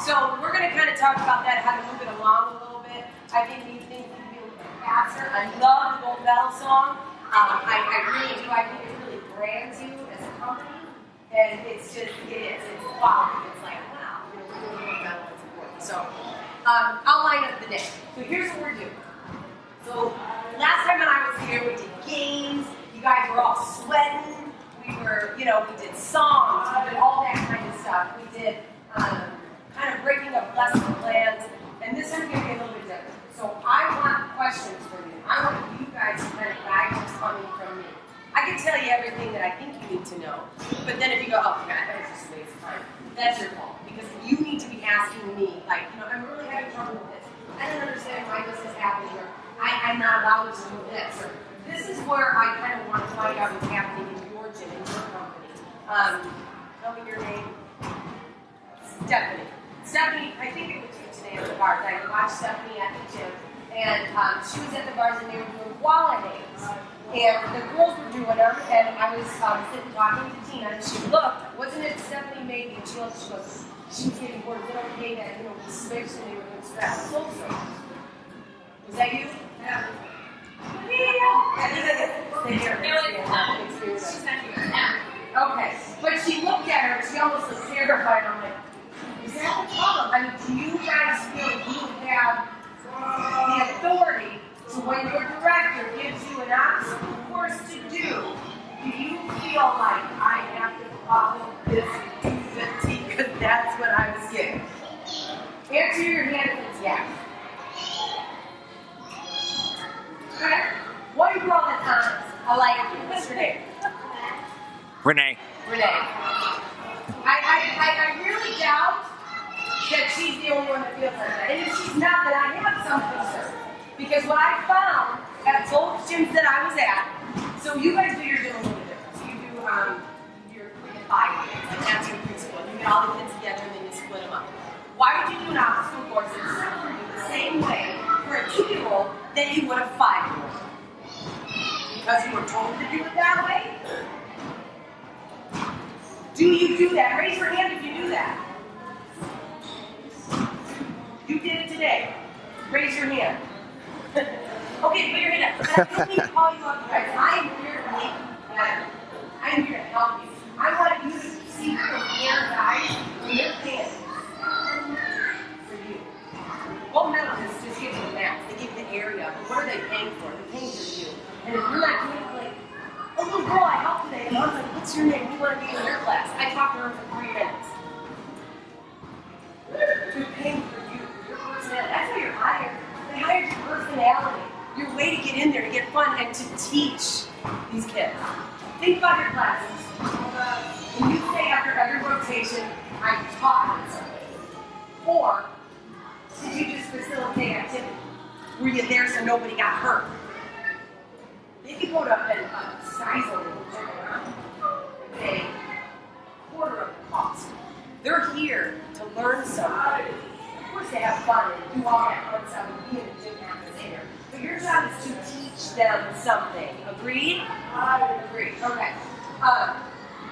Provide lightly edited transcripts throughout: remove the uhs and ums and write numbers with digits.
So we're going to kind of talk about that, how to move it along a little bit. I think we think we can be a little bit faster. I love the Gold Bell song. I really do. I think it really brands you as a company. And it's just, it is. It's quality. It's like, wow, we're doing Gold Bell. It's important. So I'll line up the day. So here's what we're doing. So last time when I was here, we did games. You guys were all sweating. We were, we did songs. We did all that kind of stuff. We did kind of breaking up lesson plans. And this one's going to be a little bit different. So I want questions for you. I want you guys to kind of guide what's coming from me. I can tell you everything that I think you need to know. But then if you go, oh, God, that was just a waste of time. That's your fault. Because you need to be asking me, like, I'm really having trouble with this. I don't understand why this is happening. Or I'm not allowed to do this. Or this is where I kind of want to find out what's happening in your gym, in your company. Tell me your name. Stephanie. Stephanie, I think it was you today at the bars. I watched Stephanie at the gym, and she was at the bars and they were doing walleye names. And the girls were doing them, and I was sitting talking to Tina, and she looked, wasn't it Stephanie maybe? And she looked, she goes, she was getting bored. Is it okay that, we switched and they were doing scrap? So. Was that you? Yeah. Okay, but she looked at her and she almost looked terrified. I'm like, is that the problem? I mean, do you guys feel you have the authority to when your director gives you an obstacle course to do you feel like I have to follow this 250 because that's what I was getting? Answer your hand if it's yes. Okay. What do you call that time? I like it. What's your name? Renee. I really doubt that she's the only one that feels like that. And if she's not, then I have some concern. Because what I found at both gyms that I was at, so you guys do your gym a little bit different. So you do your 3 to 5 kids, like that's your preschool. You get all the kids together and then you split them up. Why would you do an obstacle course that's similar to the same way for a 2-year-old that you would a 5-year-old? Because you were told to do it that way? Do you do that? Raise your hand if you do that. You did it today. Raise your hand. Okay, put your hand up. I don't need to call you up, guys. I am here to make you better. I am here to help you. I want you to see from your eyes and your hands for you. Gold medalists just give you the math. They give you the area. But what are they paying for? They're paying for you. And if you're not doing it, like, oh, little girl, I helped today. And I was like, what's your name? We want to be in your class. I talked to her for 3 minutes. They're paying for you, your personality. That's why you're hired. They hired your personality, your way to get in there, to get fun, and to teach these kids. Think about your classes. When you say after every rotation, I taught them something. Or did you just facilitate activity? Were you there so nobody got hurt? They could go to a size of and pay quarter of the cost. They're here to learn something. Of course, they have fun and do all that fun stuff and be in the gym atmosphere. But your job is to teach them something. Agreed? Agreed. Okay.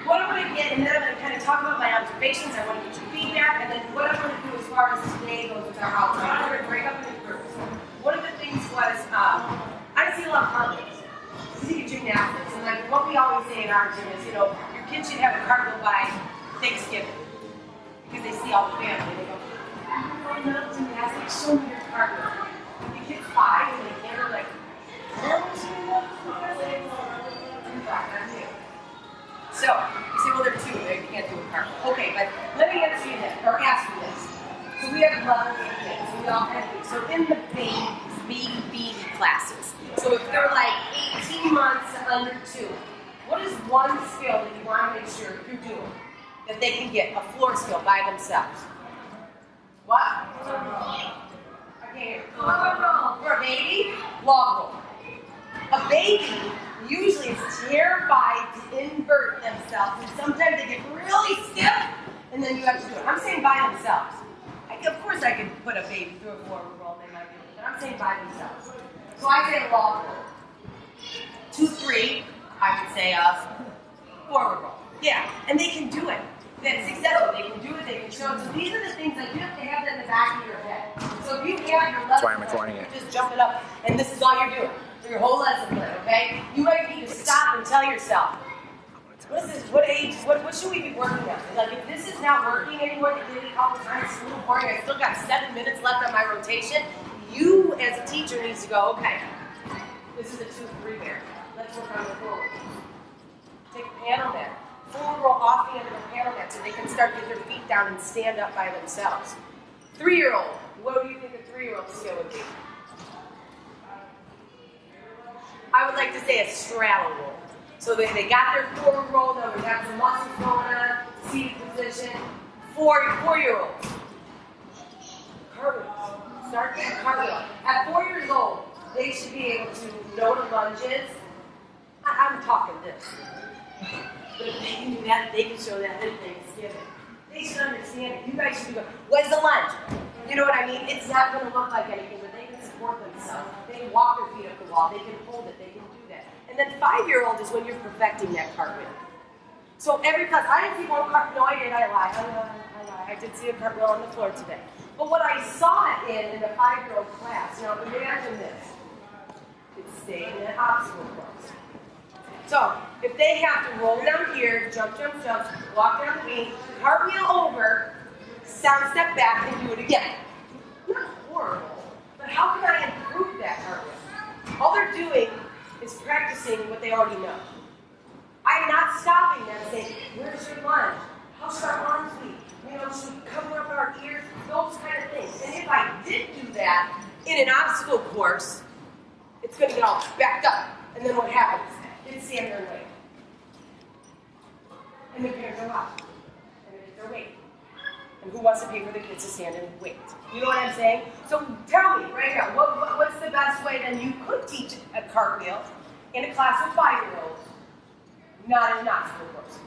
What I'm going to get, and then I'm going to kind of talk about my observations. I want to get your feedback, and then what I'm going to do as far as today goes with our outline. I'm going to break up into groups. One of the things was, I see a lot of cartwheels. I see gymnastics, and like what we always say in our gym is, your kids should have a cartwheel by Thanksgiving. Because they see all the family, they go, I'm not gymnastics, show me your cartwheel. The kid's 5 and they can't, they're like, so, you say, well, they're 2, they can't do a cartwheel. Okay, but let me answer you this, or ask you this. So we have levels of kids, so we all kind of do. So in the baby classes, so if they're like 18 months to under 2, what is one skill that you want to make sure you're doing that they can get a floor skill by themselves? What? Okay, for a baby, log roll. A baby usually is terrified to invert themselves, and sometimes they get really stiff, and then you have to do it. I'm saying by themselves. Of course I could put a baby through a forward roll, they might be able to, but I'm saying by themselves. So I say a log roll. 2, 3, I would say a forward roll. Yeah, and they can do it. that's successful. They can do it, they can show it. So these are the things that you have to have that in the back of your head. So if you have your lesson why I'm recording plan, it. you just jump it up, and this is all you're doing for your whole lesson plan, okay? You might need to stop and tell yourself, what is this? What age? What should we be working on? Like, if this is not working anymore, they did it a couple times, it's a little boring, I still got 7 minutes left on my rotation, you as a teacher needs to go, okay, this is a 2-3 bear. Let's work on the forward. Take a panel mat. Forward roll off the end of the panel mat so they can start to get their feet down and stand up by themselves. 3-year-old. What do you think a 3-year-old skill would be? I would like to say a straddle roll. So they got their forward roll, now we have some muscles going on, seated position. 4-year-olds. Cartwheels. Start with cartwheel. At 4 years old, they should be able to know the lunges. I'm talking this. But if they can do that, they can show that at Thanksgiving. They should understand it. You guys should be going, what is a lunge? You know what I mean? It's not going to look like anything, but they can support themselves. They can walk their feet up the wall. They can hold it. They can do that. And then 5-year-old is when you're perfecting that cartwheel. So every class, I didn't see one cartwheel. No, I did. I lied. I did see a cartwheel on the floor today. But what I saw it in the 5-year-old class, now imagine this. It's staying in an obstacle course. So, if they have to roll down here, jump, walk down the wing, cartwheel over, sound step back, and do it again. Not horrible, but how can I improve that cartwheel? All they're doing is practicing what they already know. I'm not stopping them saying, where's your lunge? How should our arms be? You know, should we cover up our ears? Those kind of things. And if I did do that in an obstacle course, it's going to get all backed up. And then what happens? Kids stand there and wait. And the parents go out. And the kids are waiting. And who wants to pay for the kids to stand and wait? You know what I'm saying? So tell me right now, what's the best way then you could teach a cartwheel in a class of 5-year-olds, not in an obstacle course?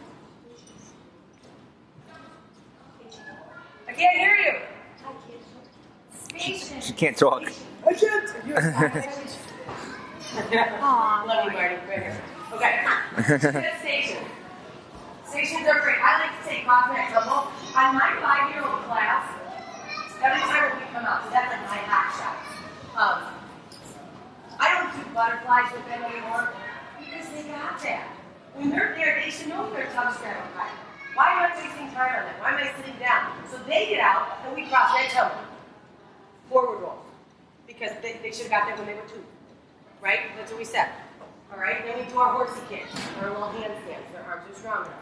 I can't hear you. She can't talk. I can't. Love you, Marty. Right here. Okay. Good station. Stations are great. I like to take cosmetic trouble. On my 5-year-old class, every time we come out, so that's like my hot shots. I don't do butterflies with them anymore because they got that. When they're there, they should know their tongue straddle right. Why am I wasting time on that? Why am I sitting down? So they get out and we cross that tongue. Forward roll. Because they should have got that when they were 2. Right? That's what we said. All right? Then we do our horsey kick, our little handstands. Their arms are strong enough.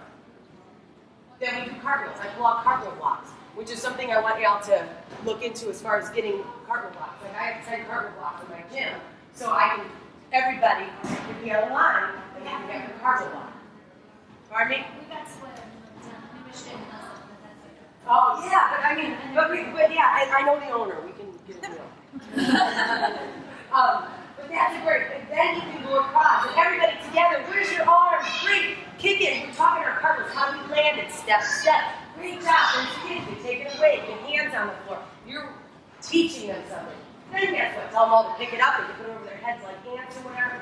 Then we do cartwheels. I pull out cartwheel blocks, which is something I want y'all to look into as far as getting cartwheel blocks. Like I have 10 cartwheel blocks in my gym, so everybody can be on the line and they can get the cartwheel block. Pardon me? We got split. We wish they had done but that's okay. Oh yeah, but yeah, I know the owner. We can get a deal. But that's a great. Then you can go across and everybody together. Where's your arms? Great. Kick it. We're talking our cartwheels. How we landed. Step. Great job. There's kids. You take it away. Get hands on the floor. You're teaching them something. Then guess what? Tell them all to pick it up and you put it over their heads like ants or whatever.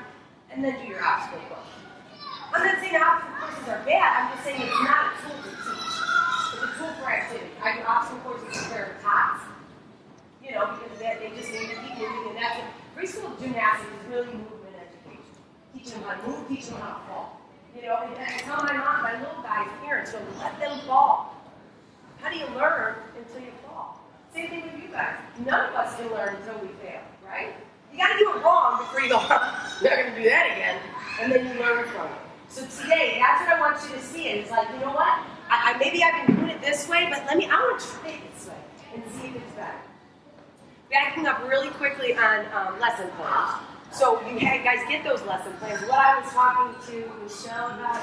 And then do your obstacle course. I'm not saying obstacle courses are bad. I'm just saying it's not a tool to teach. It's a tool for activity. I do obstacle courses for their tots. You know, because they just need to keep moving, and that's it. Preschool gymnastics is really movement education. Teach them how to move, teach them how to fall. You know, and I tell my little guy's parents, let them fall. How do you learn until you fall? Same thing with you guys. None of us can learn until we fail, right? You got to do it wrong before you go, I'm not going to do that again, and then you learn from it. So today, that's what I want you to see. It's like, you know what? Maybe I've been doing it this way, but I want to try it this way and see if it's better. Backing up really quickly on lesson plans. So you guys get those lesson plans. What I was talking to Michelle about,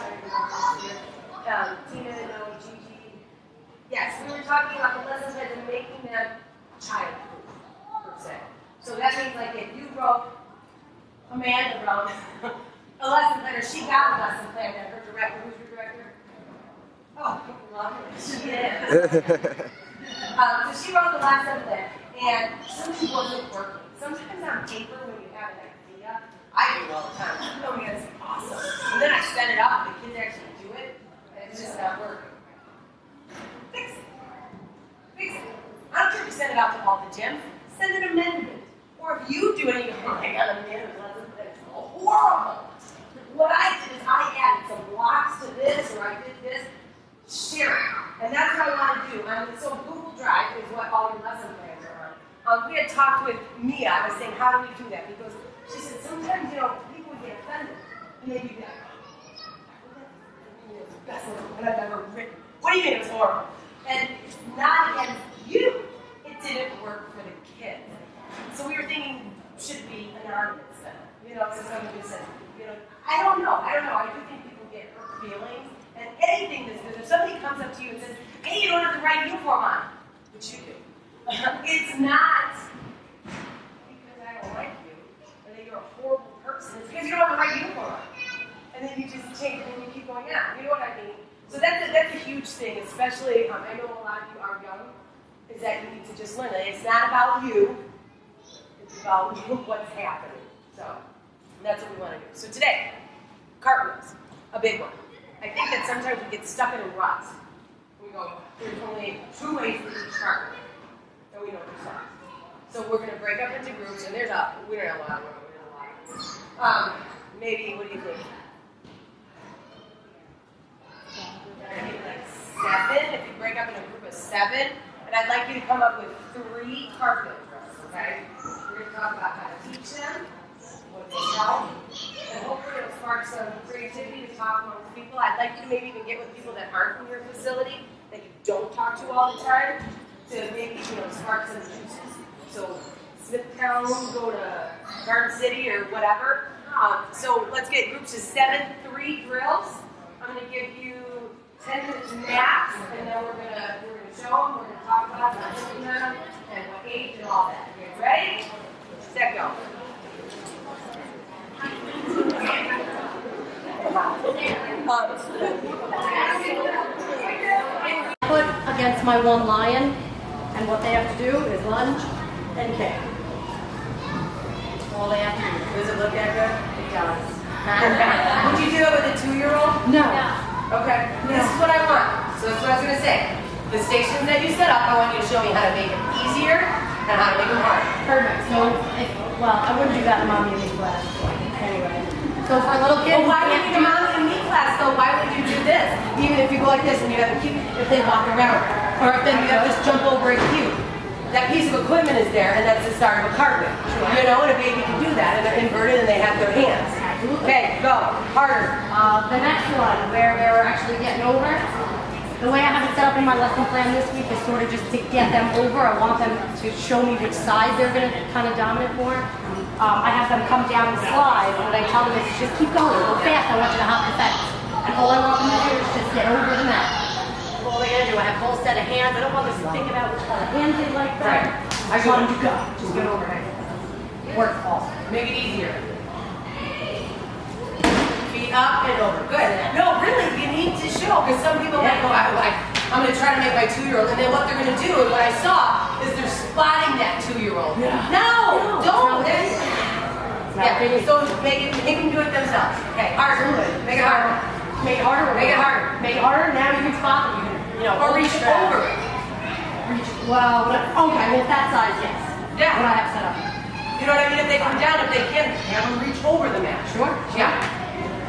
Tina, Gigi. Yes, we were talking about the lesson plans and making them child-proof, per se. So that means like if you Amanda wrote a lesson plan, or she got a lesson plan that her director, who's your director? Oh, lovely. She did. So she wrote the lesson plan. And something wasn't working. Sometimes on paper, when you have an idea, I do it all the time. Oh, man, it's awesome. And then I set it up, and the kids actually do it, and it's just not working. send it out to all the gyms. Send an amendment. Or if you do it, you go, I got an amendment. That's horrible. What I did is I added some blocks to this, or I did this. Share it. And that's what I want to do. So Google Drive is what all your lesson plans are on. We had talked with Mia. I was saying, how do we do that? Because she said, sometimes, people get offended. And they'd be like, it's the best one I've ever written. What do you mean it's horrible? And it's not against you. It didn't work for the kids. So we were thinking, should it be anonymous then? So somebody said, I don't know. I do think people get hurt feelings. And anything that's good, if somebody comes up to you and says, hey, you don't have the right uniform on, which you do. It's not because I don't like you, or that you're a horrible person. It's because you don't have the right uniform on. And then you just change it and you keep going out. You know what I mean? So that's a huge thing, especially, I know a lot of you are young, is that you need to just learn that it's not about you, it's about what's happening. So that's what we want to do. So today, cartwheels, a big one. I think that sometimes we get stuck in a rut. We go, there's only 2 ways to each cartwheel, and we know there's some. So we're going to break up into groups, and we don't have a lot of room. Maybe, what do you think? Maybe like 7, if you break up in a group of 7, and I'd like you to come up with 3 cartwheel drills, okay? We're going to talk about how to teach them, what they help, and hopefully it'll spark some creativity to talk amongst people. I'd like you to maybe even get with people that aren't from your facility, that you don't talk to all the time, to maybe, spark some juices. So Smithtown, go to Garden City or whatever. So let's get groups of 7, 3 drills. I'm going to give you 10 minutes max, and then we're gonna show them, we're gonna talk about them, and what age and all that. You ready? Set, go. Put against my one lion, and what they have to do is lunge and kick. All they have to do. Does it look that good? It does. Would you do it with a 2-year-old? No. Okay. This is what I want. So that's what I was gonna say. The stations that you set up, I want you to show me how to make it easier and how to make them harder. Perfect. So, I wouldn't do that in mommy and me class. Anyway. So for little kids, Well, why would you do mommy and me class though? Why would you do this? Even if you go like this and you have a cube, if they walk around, or if then you have to just jump over a cube. That piece of equipment is there, and that's the start of a cartwheel. And a baby can do that, and they're inverted and they have their hands. Okay, go harder. The next one, where they're actually getting over. The way I have it set up in my lesson plan this week is sort of just to get them over. I want them to show me which side they're going to kind of dominate for. I have them come down and slide, and what I tell them is just keep going, go fast. I want you to hop the fence. And all I want them to do is just get over the mat. All they're going to do, I have a whole set of hands. I don't want them to think about which kind of hands they like better. I just want them to go. Just get over it. Works awesome. Make it easier. Feet up and over. Good. No, really, you need to show, because some people might go, I'm going to try to make my 2-year-old, and then what they're going to do, and what I saw, is they're spotting that 2-year-old. Yeah. No, don't. So make them do it themselves. Okay, harder. Make it harder. Make it harder. Make it harder. Make it harder. Now you can spot them. Or reach over it. Well, okay, with that size, yes. Yeah. What I have set up. You know what I mean? If they come down, if they can, have them reach over the mat. Sure. Yeah.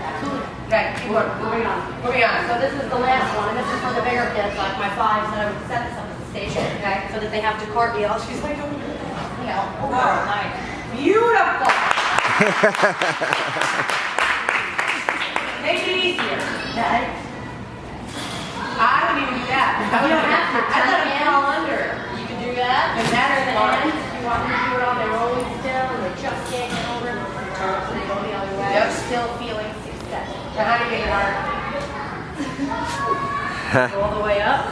Absolutely. Okay, keep going. Moving on. Moving on. So this is the last one, and this is for the bigger kids, like my 5s, that I would set this up at the station, okay? So that they have to cartwheel. She's like, beautiful. Make it easier. Okay. I wouldn't even do that. You don't have to. I let them crawl under. You can do that. And that's the fun. hands. If you want them to do it on their own still, and they just can't get over it, turn so they go the other way. Yep. Still feeling success. Now how do you make it hard? Go all the way up.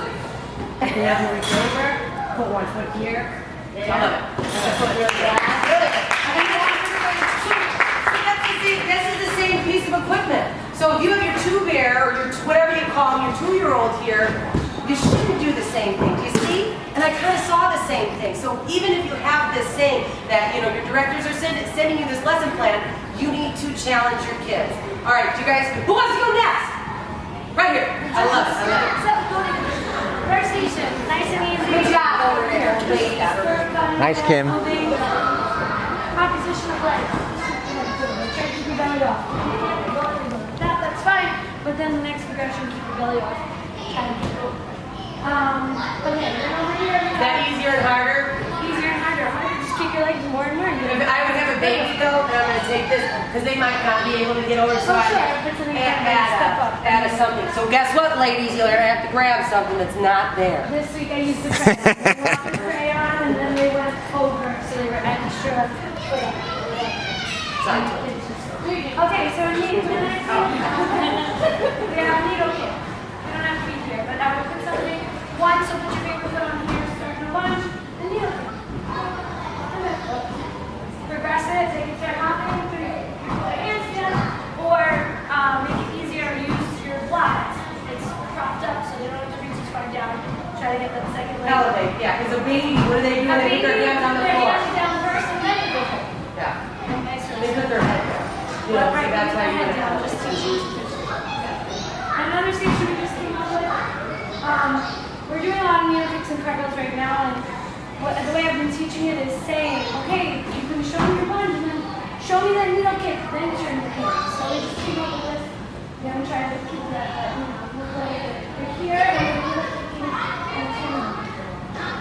And you have to reach over. Put one foot here. There. I love it. One foot really back. Good. This is the same piece of equipment. So if you have your 2-bear or your whatever you call them, your 2-year-old here, you shouldn't do the same thing. Do you see? And I kind of saw the same thing. So even if you have this saying that your directors are sending you this lesson plan, you need to challenge your kids. All right, you guys, who wants to go next? Right here. I love it. I love it. So, go to the first station. Nice and easy. Good job over there. Nice, Kim. My position of legs. Try to keep your belly off. That's fine. But then the next progression, keep your belly off. Kind of but yeah, then over here. Is that easier and harder? Easier and harder. Just keep your legs more and more. If I would have a baby though, and I'm going to take this, because they might not be able to get over, so I add a something. So guess what, ladies? You're going to have to grab something that's not there. This week I used the crayon. They went the crayon and then they went over, so they were extra. Okay, so I need the next one. Yeah, I need okay. You don't have to be here, but I would put something. One, so put your favorite foot on here, start in a lunge, and kneel. Progress it, take it to a hopping, put your hands down, or make it easier, use your blocks. It's propped up so they don't have to reach as far down. Try to get that second leg. Elevate, yeah, because a baby, what do they do? They put their hands on the floor. Their hands down first and then they go forward. Yeah. Okay, so They put their head down. You know, so that's how you head do down, it. just teach you. Another station we just came up with. We're doing a lot of knee kicks and cartwheels right now, and the way I've been teaching it is saying, okay, you can show me your lunge and then show me that needle kick, then turn your hands. So we just came up with this. Then I'm trying to keep that, look like you're here and you're kicking and turning.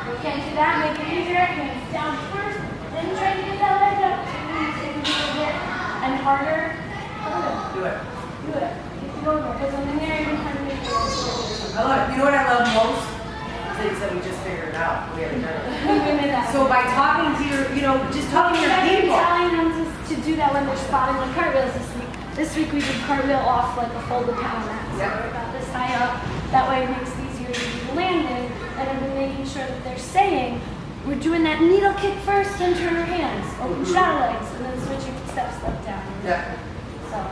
We can't do that, make it easier. Hands down first, then try to get that leg up. Take a little bit and harder. Do it. Do it. Keep going because I'm in there, you can kind of make it. I love it. You know what I love most? They said we just figured it out. We haven't done it. So by talking to your, just talking to your people. Telling them to do that when they're spotting like cartwheels this week. This week we did cartwheel off like a folded pound mat. So we're about this high up. That way it makes it easier to do the landing. And then we're making sure that they're saying, we're doing that needle kick first, then turn our hands. Open shadow legs, and then switching step down. Yeah. So.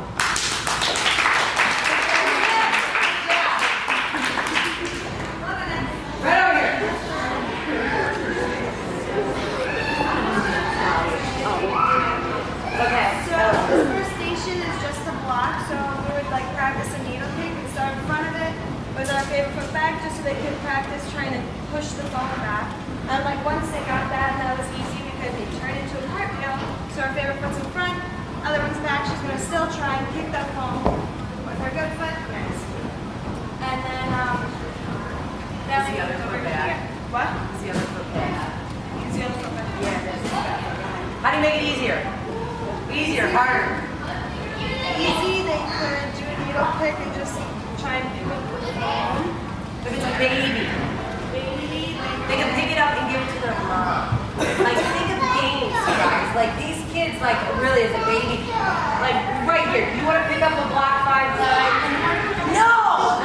Right over here. Okay. So this first station is just a block, so we would like practice a needle kick and start in front of it with our favorite foot back just so they could practice trying to push the foam back. And like once they got that, and that was easy because they turned into a cartwheel. So our favorite foot's in front, other one's back. She's gonna still try and kick that foam with her good foot. Nice. And then now Is we the other go foot over back? here. What? Is the other foot back? Is the other foot back? Yeah, that's back. How do you make it easier? Easier, harder. Easy, they could do a needle pick and just try and pick up the foam. If it's a baby, they can pick it up and give it to their mom. Like, think of games, guys. Like, these kids, like, really, as a baby, like, right here, you want to pick up a block 5 times? No!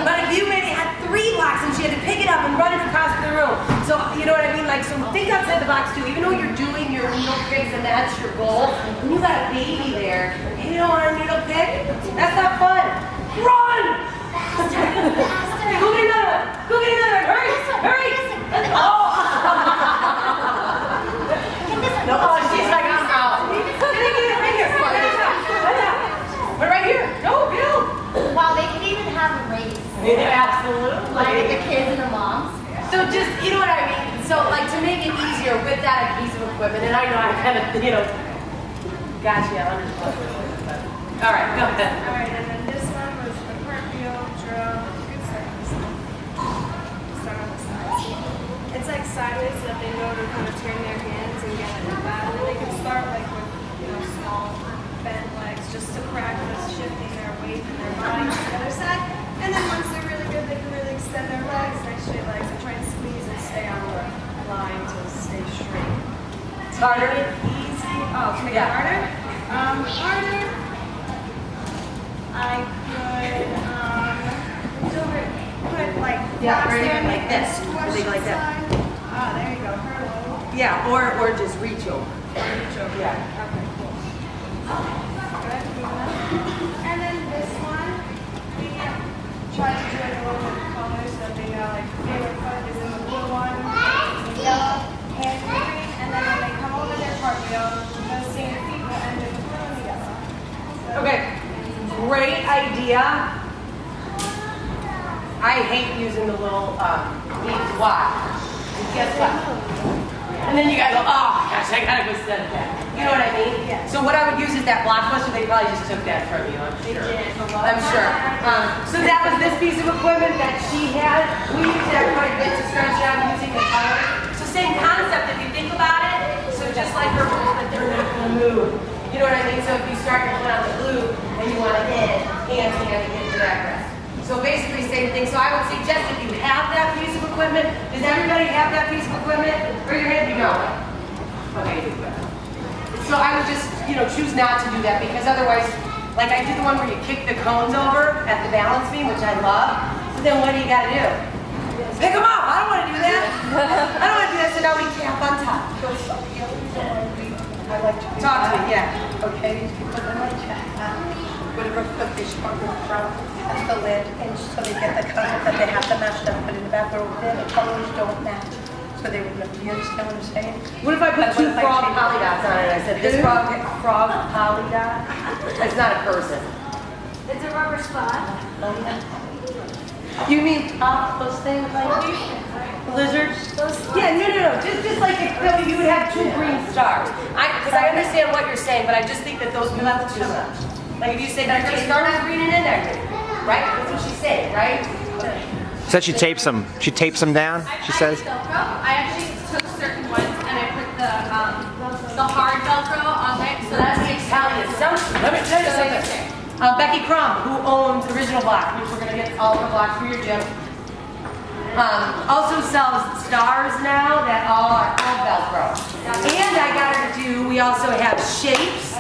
But if you maybe had 3 blocks and she had to pick it up and run it across the room. So, you know what I mean? Like, so think outside the box, too. Even though you're doing your needle picks and that's your goal, when you got a baby there and you don't want a needle pick, that's not fun. Run! Go get another one! Go get another one! Hurry! Hurry! Oh! No, she's like, I'm out. Get it right here. But right here. No, Bill. Wow, they could even have a race. Absolutely. Like the kids and the moms. So just, you know what I mean? So like to make it easier with that piece of equipment, and I know I kind of, gotcha, all right, go ahead. Alright, and then this one was the cartwheel, drill. You can start on the side. Start on the side. It's like sideways so that they know to kind of turn their hands and get it like that. And then they can start like with, small bent legs just to practice shifting their weight and their body to the other side. And then once they're really good, they can really extend their legs, nice straight legs, and try and squeeze and stay on the line to stay straight. It's harder. Easy. Oh, can I get harder? Harder. I could put like Yeah, flaps or there even like and this. squish Or they go like the that. side. Ah, there you go. Hurdle. Yeah, or just reach over. Reach over. Yeah. Okay, cool. Good. Moving up. And then this one, we try to do it a little bit of color so that they know like favorite foot is in the blue one, it's in the yellow, hands in the green, and then when they come over their cartwheel, those same feet will end in the blue and the yellow. So, Okay, great idea. I hate using the little beads. Why? Guess what? And then you gotta go, oh gosh, I gotta go set that. You know what I mean? Yeah. So what I would use is that blockbuster. They probably just took that from you, I'm sure. I'm sure. So that was this piece of equipment that she had. We use that quite a bit to stretch out using the color. So same concept if you think about it. So just like her movement, they're not gonna move. You know what I mean? So if you start to put on the blue and you want to hand to get to that rest. So basically same thing. So I would suggest if you have that piece of equipment, does everybody have that piece of equipment? Raise your hand if you know it. Okay, you do it. So I would just, choose not to do that because otherwise, like I did the one where you kick the cones over at the balance beam, which I love. So then what do you gotta do? Pick them up. I don't want to do that. I don't want to do that. So now we tap on top. I like to Talk to me, yeah. Okay, you put them like that. With a fish on the front, that's the lid, and so they get the color that they have to match up, but in the back over there, the colors don't match. So they would look, you understand what I'm saying? What if I put two frog polydots on it? I said, this frog polydot? It's not a person. It's a rubber spot. You mean those things like lizards? Yeah, no. Just like you would have two green stars. Because I understand what you're saying, but I just think that those people have too much. Like if you say, you're going to start with green and in there, right? That's what she's saying, right? Said she tapes them. She tapes them down. She says. I actually took certain ones and I put the hard Velcro on there, so That's that the makes Italian. Let me tell you something. Becky Crum, who owns Original Block, which we're going to get all the blocks for your gym, also sells stars now that are all Velcro. And I got her to do, we also have shapes.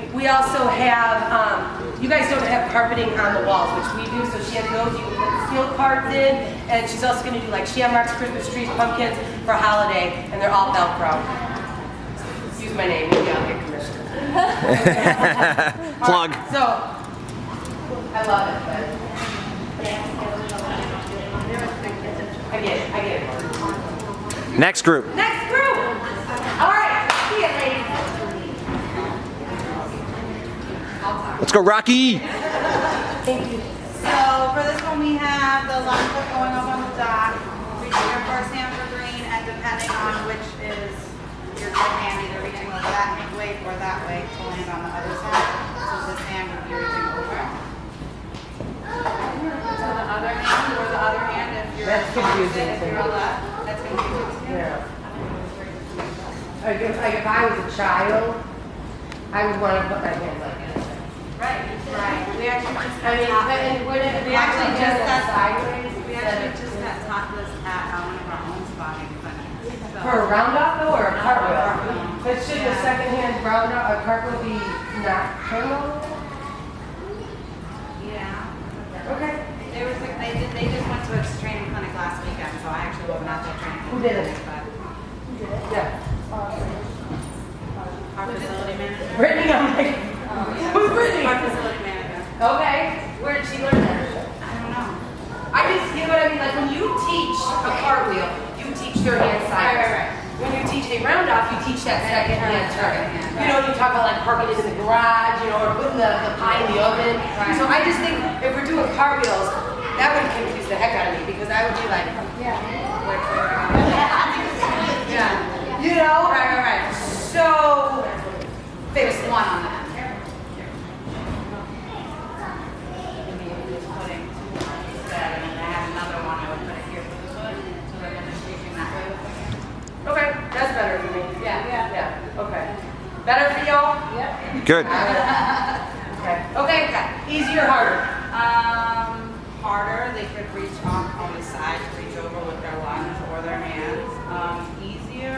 We also have, you guys don't have carpeting on the walls, which we do, so she has those. You can put steel cards in, and she's also going to do like shamrocks, Christmas trees, pumpkins for holiday, and they're all Velcro. Use my name, maybe I'll get commission. Plug. So, I love it, but I get it. Next group. Next group! All right, see it, ladies. Let's go, Rocky. Thank you. So for this one we have the line foot going up on the dock, reaching your first hand for green, and depending on which is your good hand, either reaching over that way or that way to land on the other side. So this hand would be reaching over. So the other hand or the other hand if you're That's confusing. If you're on left, that's confusing. Yeah. Like if I was a child, I would want to put my hand like this. Right. We actually just I mean, we actually just got sideways. We actually just got taught this at one of our own spotting clinics. So, For a round off though, or a cartwheel? Cartwheel. But should the second hand round off, a cartwheel be not criminal? yeah. Okay. They just went to a training clinic last weekend, so I actually was not that training. Who did it? But Yeah. our facility manager. Brittany, I'm like, who's Brittany? Our facility manager. Okay. Where did she learn that? I don't know. I just, you know what I mean? Like when you teach a cartwheel, you teach their hand side. Right. When you teach a round off, you teach that second hand turn. Right. You know, you talk about like parking it in the garage, or putting the pie in the oven. Right. So I just think if we're doing cartwheels, that would confuse the heck out of me because I would be like, Yeah. you know? Right. So, There's one on that. Putting instead, and I have another one. I would put it here for the foot, so that I'm just reaching that way with the hand. okay, that's better for me. Yeah. Okay. Better for y'all? Good. Okay. Easier, harder. Harder, they could reach on the side to reach over with their lunge or their hands. Easier.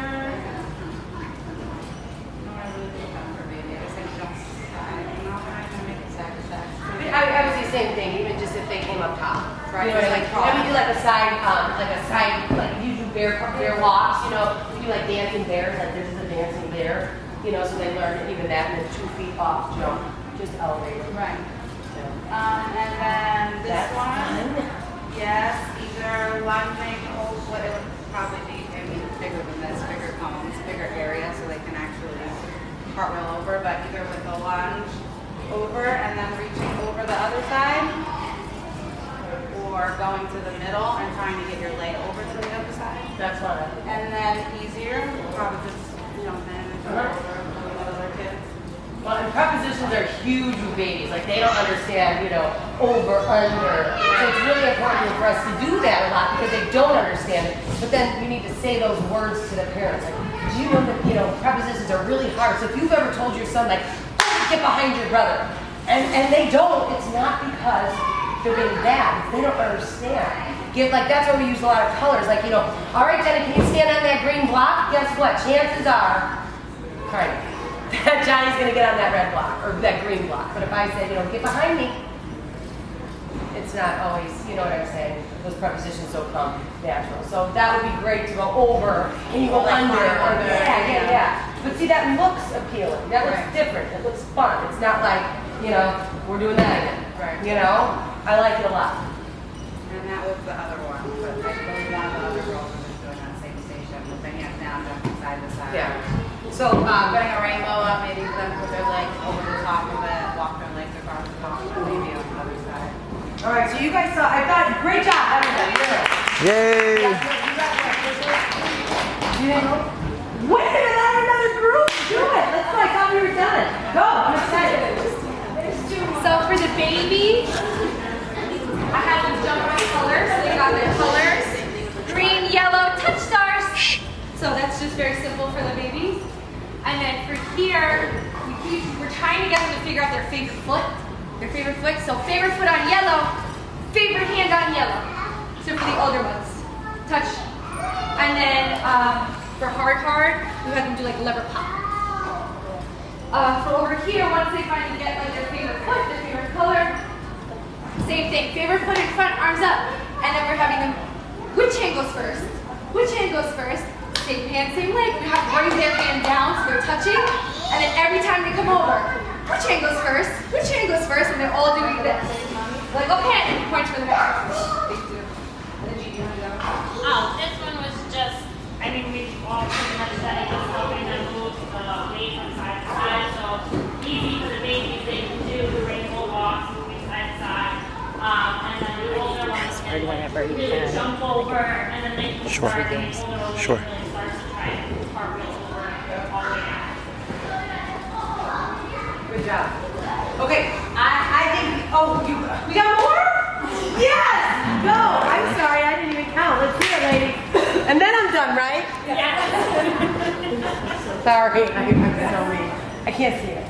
No, I really think that for baby. I just think don't side. No, I'm not gonna make it side to side. I would say same thing, even just if they came up top. Right, You know, like like, crawl. and we do like a side, like you do bear walks, you know, we do like dancing bears, like this is a dancing bear, you know, so they learn even that, and then 2 feet off jump, just elevate them. Right. So. And then this That's one. fun. Yes, either lunging or what it would probably be, I mean, bigger than this, bigger cones, bigger area, so they can actually cartwheel over, but either with the lunge over and then reaching over the other side, or going to the middle and trying to get your leg over to the other side. That's fun. And been easier, probably just jump in and go over with other kids. Well, and prepositions are huge with babies. Like they don't understand, over, under. So it's really important for us to do that a lot because they don't understand it. But then you need to say those words to the parents. Like, do you know that prepositions are really hard? So if you've ever told your son like, get behind your brother, and they don't, it's not because they're being bad. It's they don't understand. That's why we use a lot of colors. Like, all right, Jenna, can you stand on that green block? Guess what? Chances are, that Johnny's gonna get on that red block or that green block. But if I say, get behind me, it's not always, you know what I'm saying? Those prepositions don't come natural. So that would be great to go over and you go under. Yeah. But see, that looks appealing. That looks different. It looks fun. It's not like, we're doing that again. Right. I like it a lot. And that was the other one, but I believe one of the other girls was doing that same station with their hands down, jumping side to side. Yeah. So putting a rainbow up, maybe for them to put their legs over the top of it, walk their legs across the top, and maybe on the other side. All right, so you guys saw, I got great job, everybody. Yay! Wait a minute, I have another group. Do it. Let's go. I thought we were done. Go. I'm excited. So for the babies, I had them jump by colors. So they got their colors: green, yellow, touch stars. So that's just very simple for the babies. And then for here, we're trying to get them to figure out their favorite foot. So favorite foot on yellow, favorite hand on yellow. So for the older ones, touch. And then for hard, we had them do like a lever pop. For over here, once they finally get like their favorite foot, their favorite color, same thing. Favorite foot in front, arms up. And then we're having them, which hand goes first? Which hand goes first? Same hand, same leg. We have to bring their hand down so they're touching. And then every time they come over, which hand goes first? Which hand goes first? And they're all doing this. Like, okay, and you point for the back. Oh, this one was just, we all pretty much said it was helping them move weight from side to side. So easy for the babies, they can do the rainbow walks, moving side to side. And then the older ones can really jump over, and then they can start getting older Sure. and really start to try and cartwheels over all the way down. Good job. Okay, I think, we got more? Yes! Go! I'm sorry, I didn't even count. Let's see it, lady. And then I'm done, right? Yeah. Sorry, I'm so mean. I can't see it.